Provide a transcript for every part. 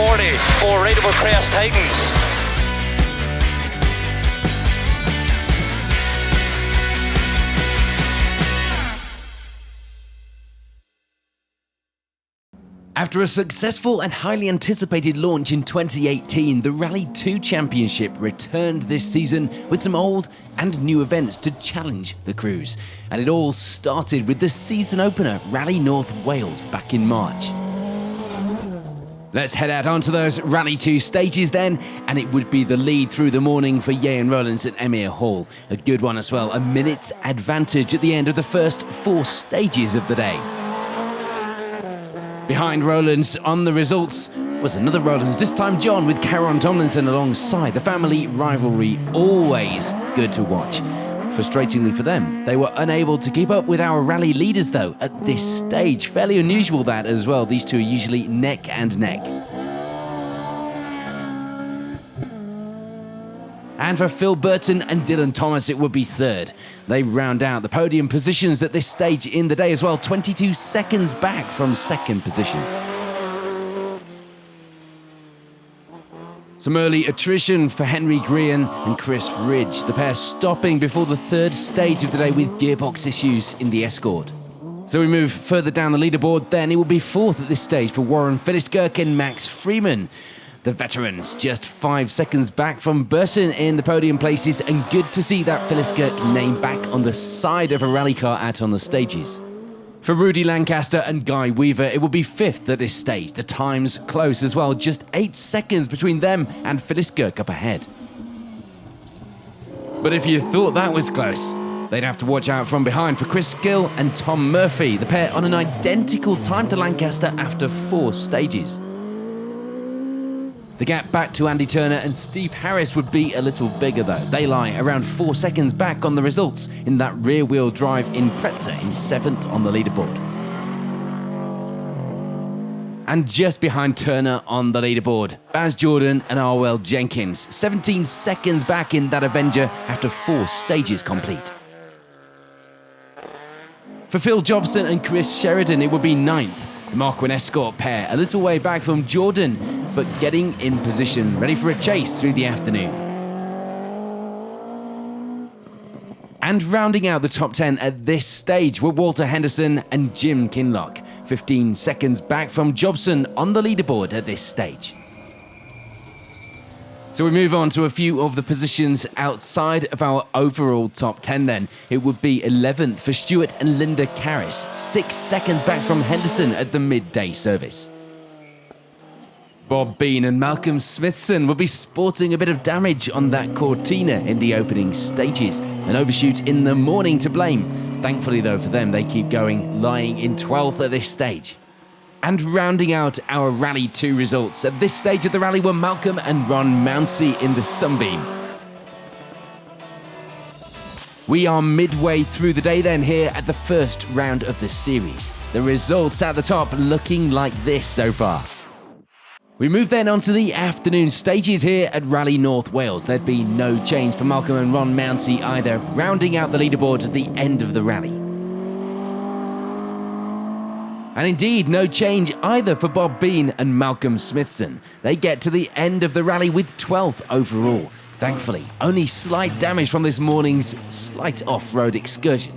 40 for Rateable Crest Titans. After a successful and highly anticipated launch in 2018, the Rally 2 Championship returned this season with some old and new events to challenge the crews. And it all started with the season opener, Rally North Wales, back in March. Let's head out onto those Rally 2 stages then, and it would be the lead through the morning for Ian Rowlands at Emir Hall. A good one as well, a minute's advantage at the end of the first 4 stages of the day. Behind Rowlands on the results was another Rowlands, this time John with Caron Tomlinson alongside. The family rivalry, always good to watch. Frustratingly for them, they were unable to keep up with our rally leaders though at this stage. Fairly unusual that as well, these two are usually neck and neck. And for Phil Burton and Dylan Thomas, it would be third. They round out the podium positions at this stage in the day as well, 22 seconds back from second position. Some early attrition for Henry Grean and Chris Ridge, the pair stopping before the third stage of the day with gearbox issues in the Escort. So we move further down the leaderboard then. It will be fourth at this stage for Warren Philliskirk and Max Freeman. The veterans just 5 seconds back from Burton in the podium places, and good to see that Philliskirk name back on the side of a rally car out on the stages. For Rudy Lancaster and Guy Weaver, it will be fifth at this stage. The time's close as well, just 8 seconds between them and Philliskirk up ahead. But if you thought that was close, they'd have to watch out from behind for Chris Gill and Tom Murphy, the pair on an identical time to Lancaster after 4 stages. The gap back to Andy Turner and Steve Harris would be a little bigger though. They lie around 4 seconds back on the results in that rear-wheel drive Impreza in 7th on the leaderboard. And just behind Turner on the leaderboard, Baz Jordan and Arwell Jenkins, 17 seconds back in that Avenger after 4 stages complete. For Phil Jobson and Chris Sheridan, it would be 9th. The Marquin Escort pair, a little way back from Jordan, but getting in position, ready for a chase through the afternoon. And rounding out the top 10 at this stage were Walter Henderson and Jim Kinlock, 15 seconds back from Jobson on the leaderboard at this stage. So we move on to a few of the positions outside of our overall top 10 then. It would be 11th for Stuart and Linda Carris, 6 seconds back from Henderson at the midday service. Bob Bean and Malcolm Smithson will be sporting a bit of damage on that Cortina in the opening stages. An overshoot in the morning to blame. Thankfully though for them, they keep going, lying in 12th at this stage. And rounding out our Rally 2 results, at this stage of the rally were Malcolm and Ron Mounsey in the Sunbeam. We are midway through the day then here at the first round of the series. The results at the top looking like this so far. We move then on to the afternoon stages here at Rally North Wales. There'd be no change for Malcolm and Ron Mounsey either, rounding out the leaderboard at the end of the rally. And indeed, no change either for Bob Bean and Malcolm Smithson. They get to the end of the rally with 12th overall. Thankfully, only slight damage from this morning's slight off-road excursion.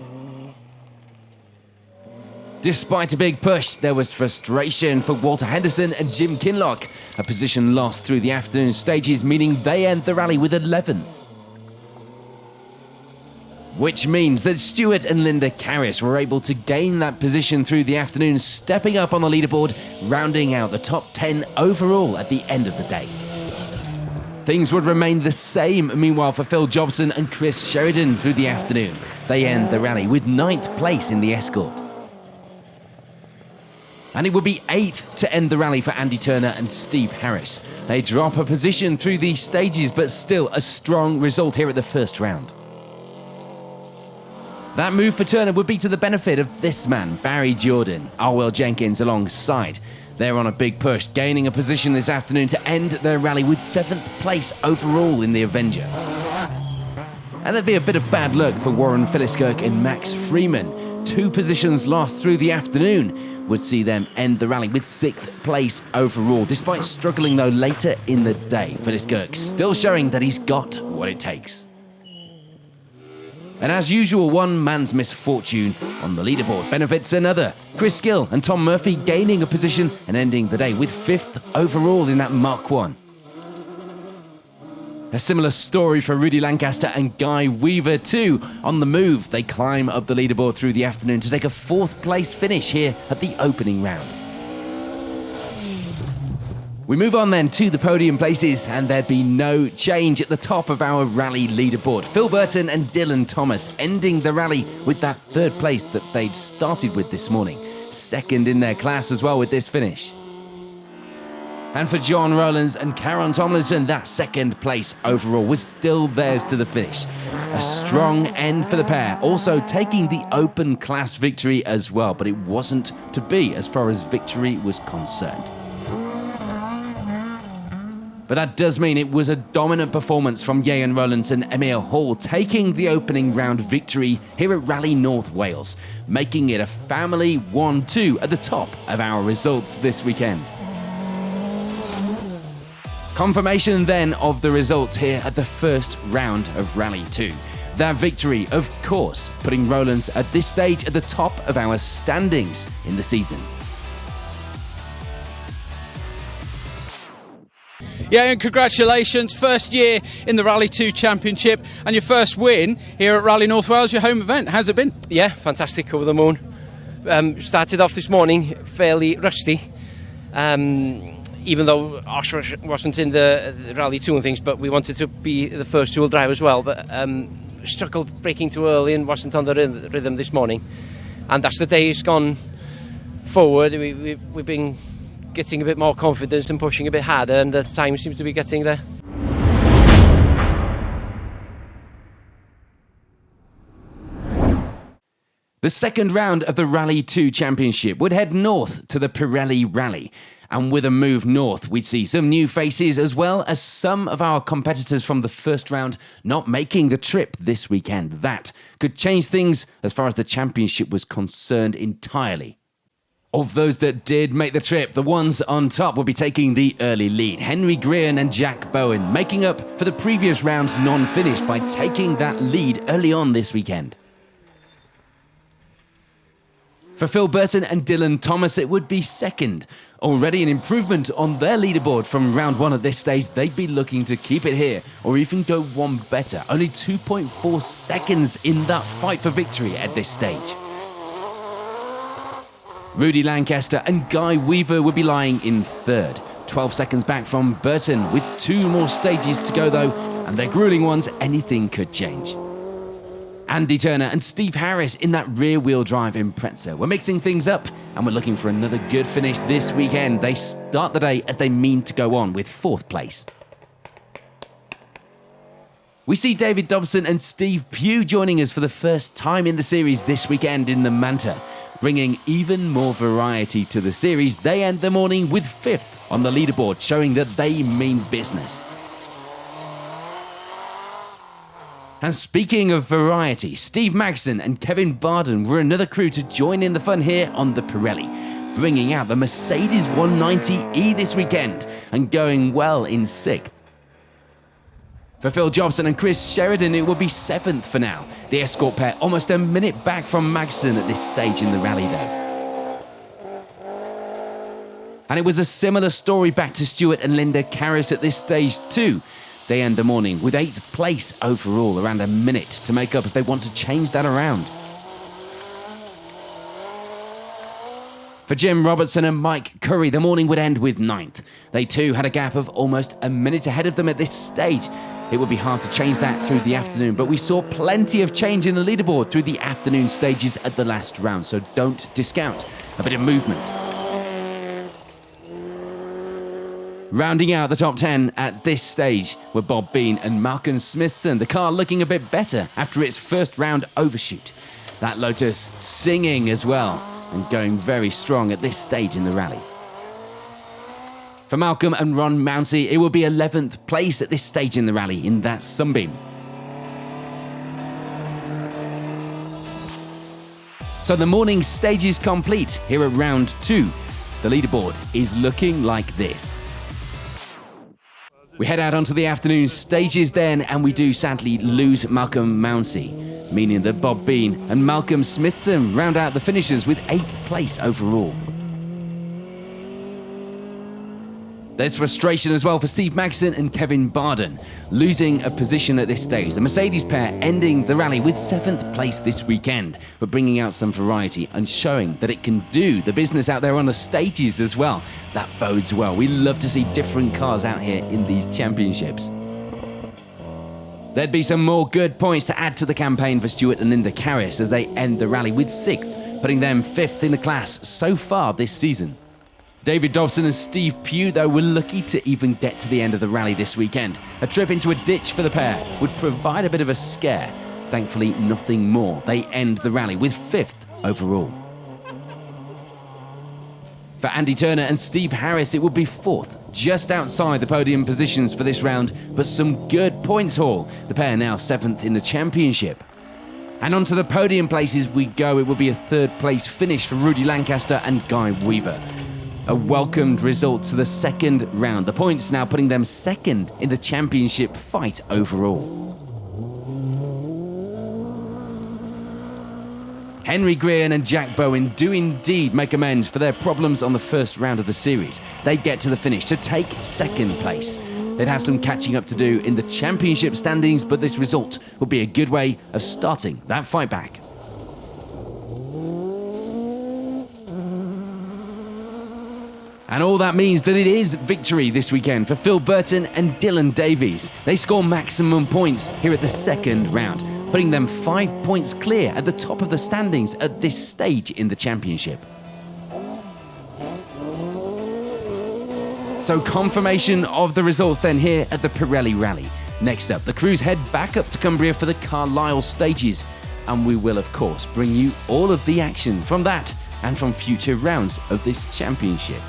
Despite a big push, there was frustration for Walter Henderson and Jim Kinlock. A position lost through the afternoon stages, meaning they end the rally with 11th. Which means that Stuart and Linda Carris were able to gain that position through the afternoon, stepping up on the leaderboard, rounding out the top 10 overall at the end of the day. Things would remain the same, meanwhile, for Phil Jobson and Chris Sheridan through the afternoon. They end the rally with 9th place in the Escort. And it would be 8th to end the rally for Andy Turner and Steve Harris. They drop a position through these stages, but still a strong result here at the first round. That move for Turner would be to the benefit of this man, Barry Jordan, Arwell Jenkins alongside. They're on a big push, gaining a position this afternoon to end their rally with 7th place overall in the Avenger. And there'd be a bit of bad luck for Warren Philliskirk and Max Freeman. 2 positions lost through the afternoon would see them end the rally with 6th place overall, despite struggling though later in the day. Villiers-Kirk still showing that he's got what it takes. And as usual, one man's misfortune on the leaderboard benefits another. Chris Gill and Tom Murphy gaining a position and ending the day with 5th overall in that Mark 1. A similar story for Rudy Lancaster and Guy Weaver too. On the move, they climb up the leaderboard through the afternoon to take a 4th place finish here at the opening round. We move on then to the podium places, and there'd be no change at the top of our rally leaderboard. Phil Burton and Dylan Thomas ending the rally with that 3rd place that they'd started with this morning. 2nd in their class as well with this finish. And for John Rowlands and Karen Tomlinson, that 2nd place overall was still theirs to the finish. A strong end for the pair, also taking the open class victory as well, but it wasn't to be as far as victory was concerned. But that does mean it was a dominant performance from Ieuan Rowlands and Emil Hall, taking the opening round victory here at Rally North Wales, making it a family 1-2 at the top of our results this weekend. Confirmation then of the results here at the first round of Rally 2. That victory, of course, putting Rowlands at this stage at the top of our standings in the season. Yeah, and congratulations, first year in the Rally 2 Championship and your first win here at Rally North Wales, your home event. How's it been? Yeah, fantastic, over the moon. Started off this morning fairly rusty, even though Osh wasn't in the Rally 2 and things, but we wanted to be the first two-wheel drive as well, but struggled braking too early and wasn't on the rhythm this morning. And as the day's gone forward, we've been getting a bit more confidence and pushing a bit harder, and the time seems to be getting there. The second round of the Rally 2 Championship would head north to the Pirelli Rally. And with a move north, we'd see some new faces as well as some of our competitors from the first round not making the trip this weekend. That could change things as far as the championship was concerned entirely. Of those that did make the trip, the ones on top will be taking the early lead. Henry Grehan and Jack Bowen making up for the previous round's non-finish by taking that lead early on this weekend. For Phil Burton and Dylan Thomas, it would be second. Already an improvement on their leaderboard from round 1 at this stage. They'd be looking to keep it here or even go one better. Only 2.4 seconds in that fight for victory at this stage. Rudy Lancaster and Guy Weaver would be lying in third. 12 seconds back from Burton with 2 more stages to go though, and they're grueling ones, anything could change. Andy Turner and Steve Harris in that rear-wheel drive Impreza. We're mixing things up and we're looking for another good finish this weekend. They start the day as they mean to go on with 4th place. We see David Dobson and Steve Pugh joining us for the first time in the series this weekend in the Manta. Bringing even more variety to the series, they end the morning with 5th on the leaderboard, showing that they mean business. And speaking of variety, Steve Maxson and Kevin Barden were another crew to join in the fun here on the Pirelli, bringing out the Mercedes 190E this weekend and going well in 6th. For Phil Jobson and Chris Sheridan, it will be 7th for now. The Escort pair almost a minute back from Maxson at this stage in the rally though. And it was a similar story back to Stuart and Linda Carris at this stage too. They end the morning with 8th place overall, around a minute to make up if they want to change that around. For Jim Robertson and Mike Curry, the morning would end with 9th. They too had a gap of almost a minute ahead of them at this stage. It would be hard to change that through the afternoon, but we saw plenty of change in the leaderboard through the afternoon stages at the last round, so don't discount a bit of movement. Rounding out the top 10 at this stage were Bob Bean and Malcolm Smithson, the car looking a bit better after its first round overshoot. That Lotus singing as well and going very strong at this stage in the rally. For Malcolm and Ron Mounsey, it will be 11th place at this stage in the rally in that Sunbeam. So the morning stage is complete here at round 2. The leaderboard is looking like this. We head out onto the afternoon stages then, and we do sadly lose Malcolm Mounsey, meaning that Bob Bean and Malcolm Smithson round out the finishers with 8th place overall. There's frustration as well for Steve Maxson and Kevin Barden, losing a position at this stage. The Mercedes pair ending the rally with 7th place this weekend, but bringing out some variety and showing that it can do the business out there on the stages as well. That bodes well. We love to see different cars out here in these championships. There'd be some more good points to add to the campaign for Stuart and Linda Carris as they end the rally with 6th, putting them 5th in the class so far this season. David Dobson and Steve Pugh, though, were lucky to even get to the end of the rally this weekend. A trip into a ditch for the pair would provide a bit of a scare. Thankfully, nothing more. They end the rally with 5th overall. For Andy Turner and Steve Harris, it would be 4th, just outside the podium positions for this round, but some good points haul. The pair now 7th in the championship. And onto the podium places we go. It will be a 3rd place finish for Rudy Lancaster and Guy Weaver. A welcomed result to the second round. The points now putting them 2nd in the championship fight overall. Henry Grehan and Jack Bowen do indeed make amends for their problems on the first round of the series. They get to the finish to take 2nd place. They'd have some catching up to do in the championship standings, but this result will be a good way of starting that fight back. And all that means that it is victory this weekend for Phil Burton and Dylan Davies. They score maximum points here at the second round, putting them 5 points clear at the top of the standings at this stage in the championship. So confirmation of the results then here at the Pirelli Rally. Next up, the crews head back up to Cumbria for the Carlisle stages, and we will of course bring you all of the action from that and from future rounds of this championship.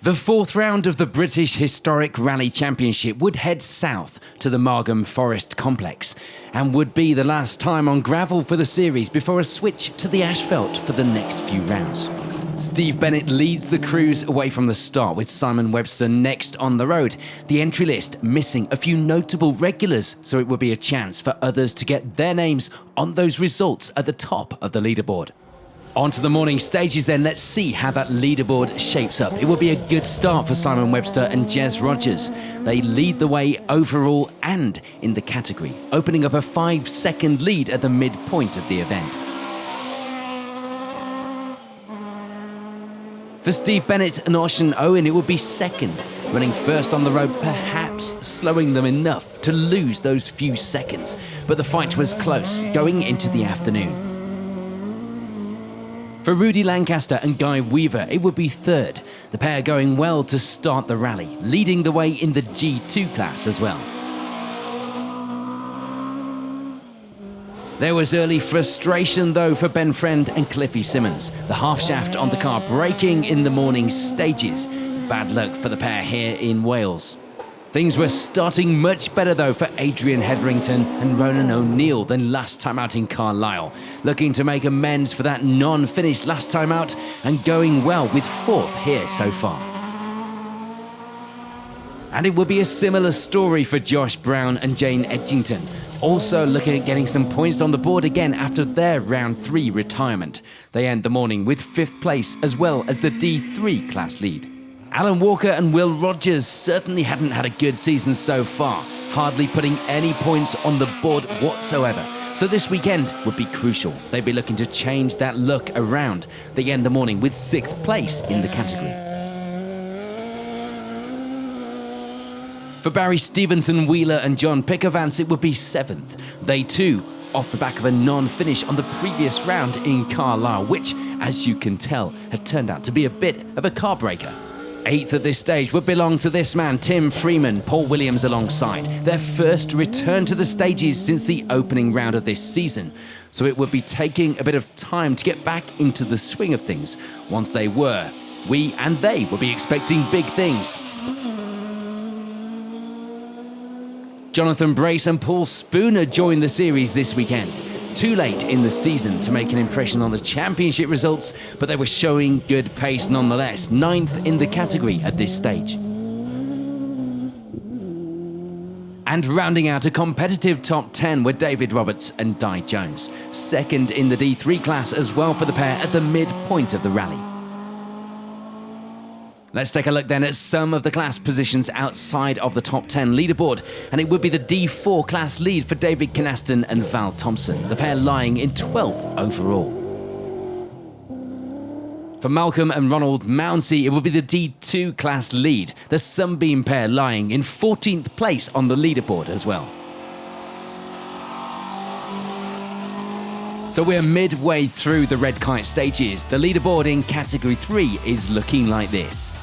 The 4th round of the British Historic Rally Championship would head south to the Margam Forest Complex and would be the last time on gravel for the series before a switch to the asphalt for the next few rounds. Steve Bennett leads the crews away from the start with Simon Webster next on the road. The entry list missing a few notable regulars, so it would be a chance for others to get their names on those results at the top of the leaderboard. On to the morning stages then, let's see how that leaderboard shapes up. It will be a good start for Simon Webster and Jez Rogers. They lead the way overall and in the category, opening up a 5-second lead at the midpoint of the event. For Steve Bennett and Ocean Owen, it will be 2nd, running first on the road, perhaps slowing them enough to lose those few seconds. But the fight was close going into the afternoon. For Rudy Lancaster and Guy Weaver, it would be 3rd, the pair going well to start the rally, leading the way in the G2 class as well. There was early frustration though for Ben Friend and Cliffy Simmons, the half shaft on the car breaking in the morning stages. Bad luck for the pair here in Wales. Things were starting much better though for Adrian Hetherington and Ronan O'Neill than last time out in Carlisle, looking to make amends for that non-finish last time out and going well with 4th here so far. And it will be a similar story for Josh Brown and Jane Edgington, also looking at getting some points on the board again after their round 3 retirement. They end the morning with 5th place as well as the D3 class lead. Alan Walker and Will Rogers certainly hadn't had a good season so far, hardly putting any points on the board whatsoever. So this weekend would be crucial. They'd be looking to change that look around. They end the morning with 6th place in the category. For Barry Stevenson, Wheeler and John Pickervance, it would be 7th. They too off the back of a non-finish on the previous round in Carlisle, which, as you can tell, had turned out to be a bit of a car breaker. 8th at this stage would belong to this man, Tim Freeman, Paul Williams alongside. Their first return to the stages since the opening round of this season. So it would be taking a bit of time to get back into the swing of things. Once they were, we and they will be expecting big things. Jonathan Brace and Paul Spooner joined the series this weekend. Too late in the season to make an impression on the championship results, but they were showing good pace nonetheless, 9th in the category at this stage. And rounding out a competitive top 10 were David Roberts and Di Jones, 2nd in the D3 class as well for the pair at the midpoint of the rally. Let's take a look then at some of the class positions outside of the top 10 leaderboard, and it would be the D4 class lead for David Kynaston and Val Thompson, the pair lying in 12th overall. For Malcolm and Ronald Mounsey, it would be the D2 class lead, the Sunbeam pair lying in 14th place on the leaderboard as well. So we're midway through the red kite stages. The leaderboard in category 3 is looking like this.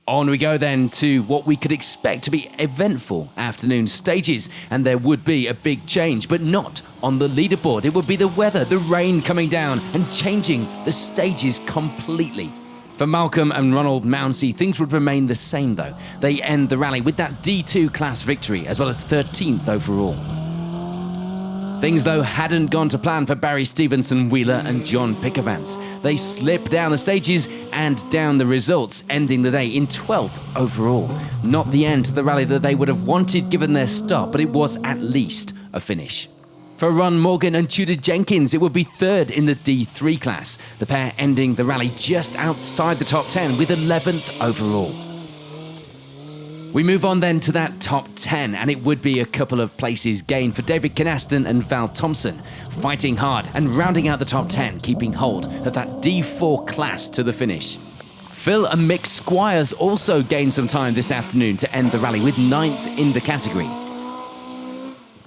On we go then to what we could expect to be eventful afternoon stages, and there would be a big change, but not on the leaderboard. It would be the weather, the rain coming down and changing the stages completely. For Malcolm and Ronald Mounsey, things would remain the same though. They end the rally with that D2 class victory, as well as 13th overall. Things, though, hadn't gone to plan for Barry Stevenson Wheeler and John Pickervance. They slipped down the stages and down the results, ending the day in 12th overall. Not the end to the rally that they would have wanted given their start, but it was at least a finish. For Ron Morgan and Tudor Jenkins, it would be 3rd in the D3 class, the pair ending the rally just outside the top 10 with 11th overall. We move on then to that top 10, and it would be a couple of places gained for David Kynaston and Val Thompson, fighting hard and rounding out the top 10, keeping hold of that D4 class to the finish. Phil and Mick Squires also gained some time this afternoon to end the rally with 9th in the category.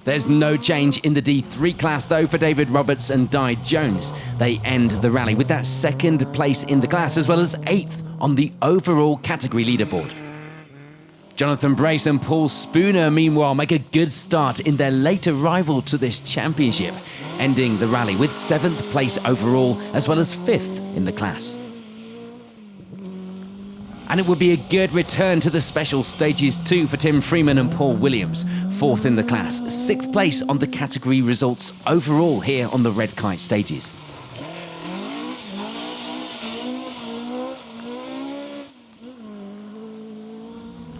There's no change in the D3 class though for David Roberts and Di Jones. They end the rally with that 2nd place in the class, as well as 8th on the overall category leaderboard. Jonathan Brace and Paul Spooner, meanwhile, make a good start in their late arrival to this championship, ending the rally with 7th place overall, as well as 5th in the class. And it would be a good return to the special stages too for Tim Freeman and Paul Williams, 4th in the class, 6th place on the category results overall here on the red kite stages.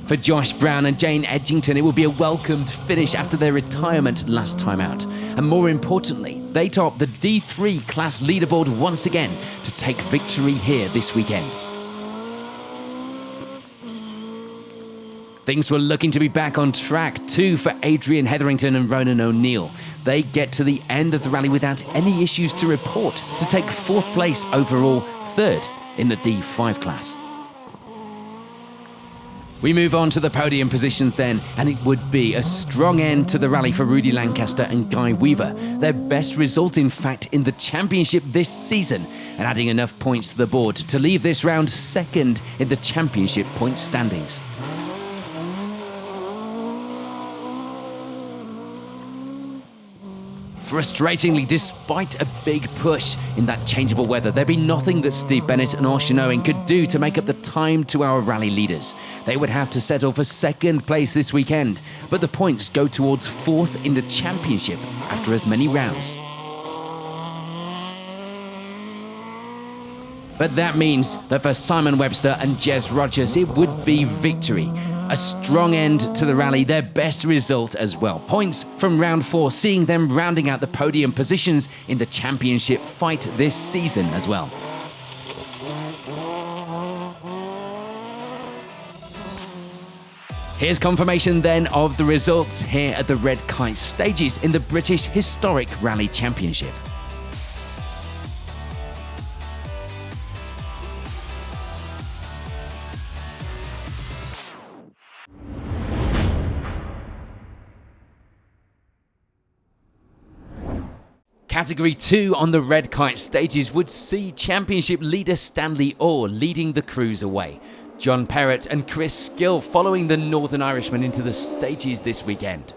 For Josh Brown and Jane Edgington, it will be a welcomed finish after their retirement last time out. And more importantly, they top the D3 class leaderboard once again to take victory here this weekend. Things were looking to be back on track too for Adrian Hetherington and Ronan O'Neill. They get to the end of the rally without any issues to report to take 4th place overall, 3rd in the D5 class. We move on to the podium positions then, and it would be a strong end to the rally for Rudy Lancaster and Guy Weaver. Their best result, in fact, in the championship this season, and adding enough points to the board to leave this round 2nd in the championship point standings. Frustratingly, despite a big push in that changeable weather, there'd be nothing that Steve Bennett and Oisin Owen could do to make up the time to our rally leaders. They would have to settle for 2nd place this weekend, but the points go towards 4th in the championship after as many rounds. But that means that for Simon Webster and Jez Rogers, it would be victory. A strong end to the rally, their best result as well. Points from round 4, seeing them rounding out the podium positions in the championship fight this season as well. Here's confirmation then of the results here at the Red Kite stages in the British Historic Rally Championship. Category 2 on the Red Kite stages would see championship leader Stanley Orr leading the crews away. John Perrott and Chris Skill following the Northern Irishman into the stages this weekend.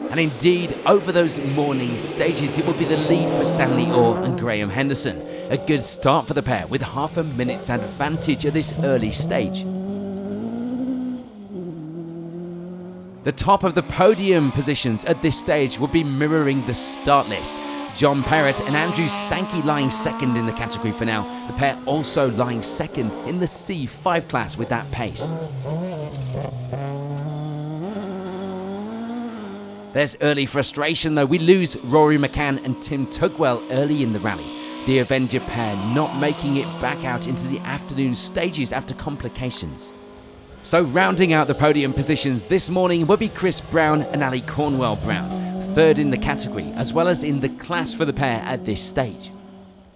And indeed, over those morning stages, it would be the lead for Stanley Orr and Graham Henderson. A good start for the pair with half a minute's advantage at this early stage. The top of the podium positions at this stage will be mirroring the start list. John Perrott and Andrew Sankey lying second in the category for now. The pair also lying second in the C5 class with that pace. There's early frustration though. We lose Rory McCann and Tim Tugwell early in the rally. The Avenger pair not making it back out into the afternoon stages after complications. So rounding out the podium positions this morning will be Chris Brown and Ali Cornwell-Brown, third in the category as well as in the class for the pair at this stage.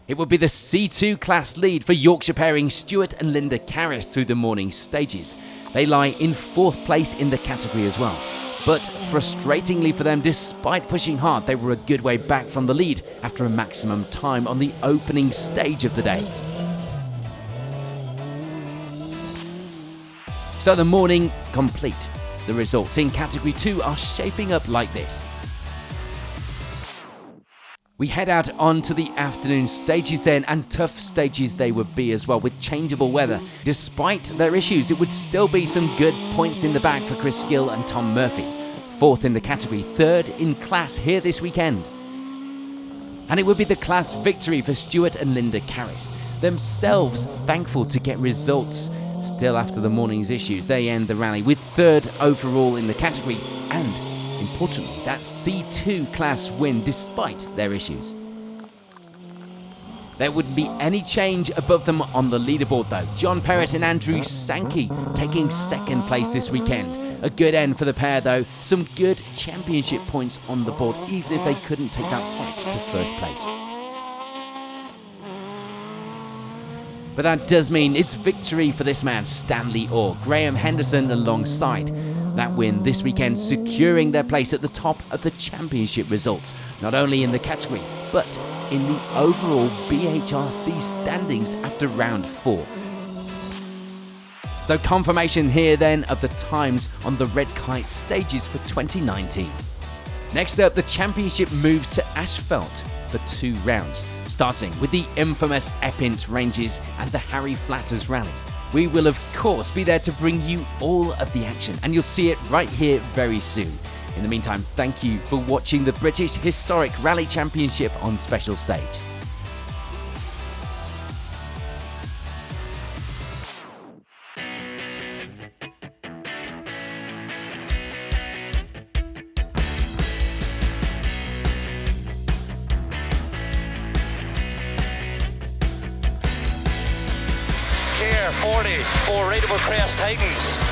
It will be the C2 class lead for Yorkshire pairing Stuart and Linda Carris through the morning stages. They lie in fourth place in the category as well. But frustratingly for them, despite pushing hard, they were a good way back from the lead after a maximum time on the opening stage of the day. So the morning complete. The results in Category 2 are shaping up like this. We head out onto the afternoon stages then, and tough stages they would be as well with changeable weather. Despite their issues, it would still be some good points in the bag for Chris Gill and Tom Murphy. Fourth in the category, third in class here this weekend. And it would be the class victory for Stuart and Linda Carris. Themselves thankful to get results. Still after the morning's issues, they end the rally with third overall in the category and, importantly, that C2 class win despite their issues. There wouldn't be any change above them on the leaderboard though. John Perrott and Andrew Sankey taking second place this weekend. A good end for the pair though. Some good championship points on the board even if they couldn't take that fight to first place. But that does mean it's victory for this man, Stanley Orr. Graham Henderson alongside. That win this weekend securing their place at the top of the championship results, not only in the category, but in the overall BHRC standings after round 4. So confirmation here then of the times on the Red Kite stages for 2019. Next up, the championship moves to asphalt for 2 rounds, starting with the infamous Epint Ranges and the Harry Flatters Rally. We will of course be there to bring you all of the action, and you'll see it right here very soon. In the meantime, thank you for watching the British Historic Rally Championship on special stage. Care 40 for Rateable Crest Titans.